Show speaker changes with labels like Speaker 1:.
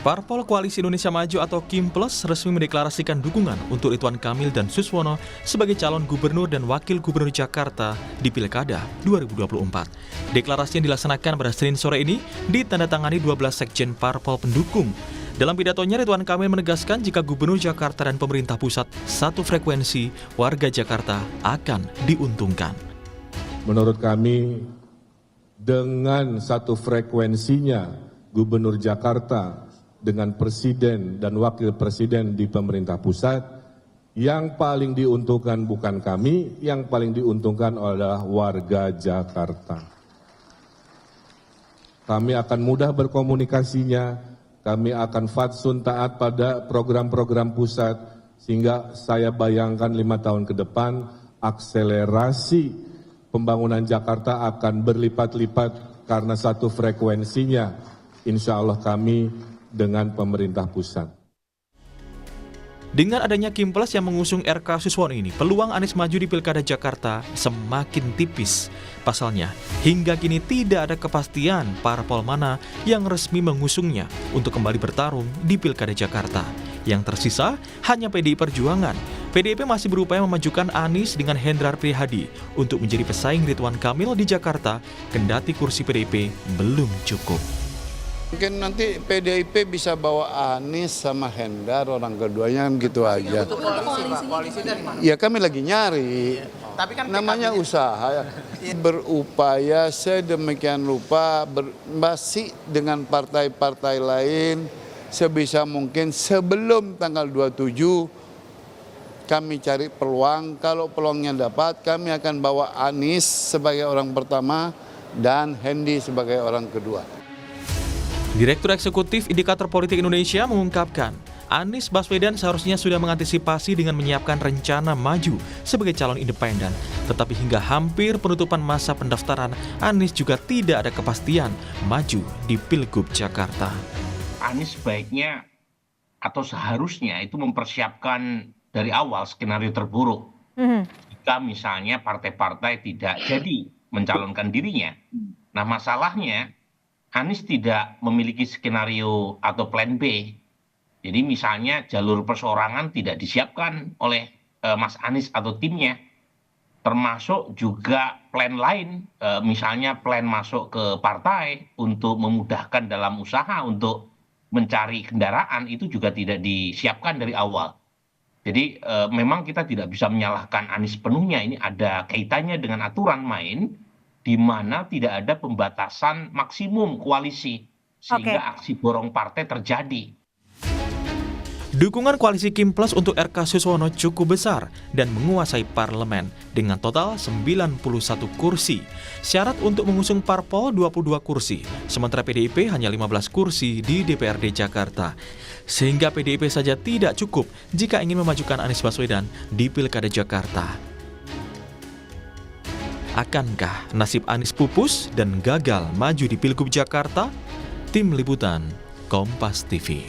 Speaker 1: Parpol Koalisi Indonesia Maju atau KIMPLUS resmi mendeklarasikan dukungan untuk Ridwan Kamil dan Suswono sebagai calon gubernur dan wakil gubernur Jakarta di Pilkada 2024. Deklarasi yang dilaksanakan pada Senin sore ini ditandatangani 12 sekjen parpol pendukung. Dalam pidatonya, Ridwan Kamil menegaskan jika gubernur Jakarta dan pemerintah pusat satu frekuensi, warga Jakarta akan diuntungkan.
Speaker 2: Menurut kami, dengan satu frekuensinya gubernur Jakarta dengan presiden dan wakil presiden di pemerintah pusat, yang paling diuntungkan bukan kami, yang paling diuntungkan adalah warga Jakarta. Kami akan mudah berkomunikasinya, kami akan fatsun taat pada program-program pusat, sehingga saya bayangkan 5 tahun ke depan, akselerasi pembangunan Jakarta akan berlipat-lipat karena satu frekuensinya, insya Allah kami dengan pemerintah pusat.
Speaker 1: Dengan adanya KIMPLUS yang mengusung RK Suswono ini, peluang Anies maju di Pilkada Jakarta semakin tipis. Pasalnya, hingga kini tidak ada kepastian parpol mana yang resmi mengusungnya untuk kembali bertarung di Pilkada Jakarta. Yang tersisa hanya PDI Perjuangan. PDIP masih berupaya memajukan Anies dengan Hendrar Prihadi untuk menjadi pesaing Ridwan Kamil di Jakarta, kendati kursi PDIP belum cukup.
Speaker 3: Mungkin nanti PDIP bisa bawa Anies sama Hendar, orang keduanya gitu aja.
Speaker 4: Koalisi dari mana?
Speaker 3: Ya kami lagi nyari,
Speaker 4: Tapi kan
Speaker 3: namanya usaha. Berupaya sedemikian rupa masih dengan partai-partai lain sebisa mungkin sebelum tanggal 27 kami cari peluang. Kalau peluangnya dapat, kami akan bawa Anies sebagai orang pertama dan Hendi sebagai orang kedua.
Speaker 1: Direktur Eksekutif Indikator Politik Indonesia mengungkapkan, Anies Baswedan seharusnya sudah mengantisipasi dengan menyiapkan rencana maju sebagai calon independen. Tetapi hingga hampir penutupan masa pendaftaran, Anies juga tidak ada kepastian maju di Pilgub Jakarta.
Speaker 5: Anies sebaiknya atau seharusnya itu mempersiapkan dari awal skenario terburuk. Jika misalnya partai-partai tidak jadi mencalonkan dirinya. Nah, masalahnya Anies tidak memiliki skenario atau plan B. Jadi misalnya jalur perseorangan tidak disiapkan oleh Mas Anies atau timnya. Termasuk juga plan lain, misalnya plan masuk ke partai untuk memudahkan dalam usaha untuk mencari kendaraan, itu juga tidak disiapkan dari awal. Jadi memang kita tidak bisa menyalahkan Anies penuhnya, ini ada kaitannya dengan aturan main, di mana tidak ada pembatasan maksimum koalisi, sehingga aksi borong partai terjadi.
Speaker 1: Dukungan koalisi KIMPLUS untuk RK Suswono cukup besar dan menguasai parlemen dengan total 91 kursi. Syarat untuk mengusung parpol 22 kursi, sementara PDIP hanya 15 kursi di DPRD Jakarta. Sehingga PDIP saja tidak cukup jika ingin memajukan Anies Baswedan di Pilkada Jakarta. Akankah nasib Anies pupus dan gagal maju di Pilgub Jakarta? Tim Liputan Kompas TV.